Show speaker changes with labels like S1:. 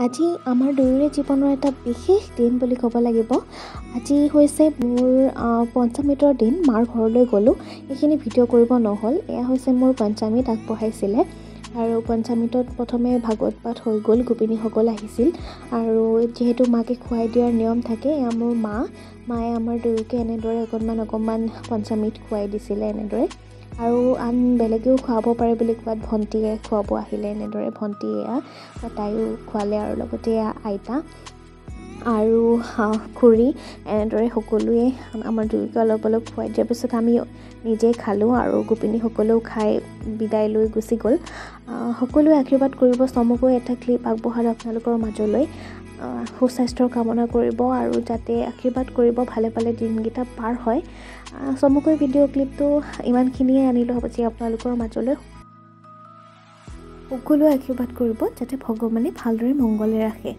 S1: আজি আমাৰ দুয়োৰে জীৱনৰ এটা বিশেষ দিন বুলি ক'ব লাগিব। আজি হৈছে মোৰ পঞ্চমৃতৰ দিন। মাৰ ঘৰলৈ গ'লোঁ, এইখিনি ভিডিঅ' কৰিব নহ'ল। এয়া হৈছে মোৰ পঞ্চামৃত আগবঢ়াইছিলে আৰু পঞ্চামৃতত প্ৰথমে ভাগৱত পাঠ হৈ গ'ল, গোপিনীসকল আহিছিল আৰু যিহেতু মাকে খুৱাই দিয়াৰ নিয়ম থাকে, এয়া মোৰ মায়ে আমাৰ দুয়োকে এনেদৰে অকণমান পঞ্চামৃত খুৱাই দিছিলে এনেদৰে। আৰু আন বেলেগেও খুৱাব পাৰে বুলি কোৱাত ভণ্টিয়ে খুৱাব আহিলে এনেদৰে। ভণ্টি এয়া তাইও খুৱালে আৰু লগতে এয়া আইতা আৰু খুৰী এনেদৰে সকলোৱে আমাৰ দুয়োকে অলপ খুৱাই দিয়াৰ পিছত আমি নিজেই খালোঁ আৰু গোপিনীসকলেও খাই বিদায় লৈ গুচি গ'ল। সকলোৱে আশীৰ্বাদ কৰিব, চমুকৈ এটা ক্লিপ আগবঢ়ালোঁ আপোনালোকৰ মাজলৈ। সুস্বাস্থ্যৰ কামনা কৰিব আৰু যাতে আশীৰ্বাদ কৰিব ভালে ভালে দিনকেইটা পাৰ হয়। চমুকৈ ভিডিঅ' ক্লিপটো ইমানখিনিয়ে আনিলোঁ হ'ব যে আপোনালোকৰ মাজলৈ। সকলোৱে আশীৰ্বাদ কৰিব যাতে ভগৱানে ভালদৰে মংগলে ৰাখে।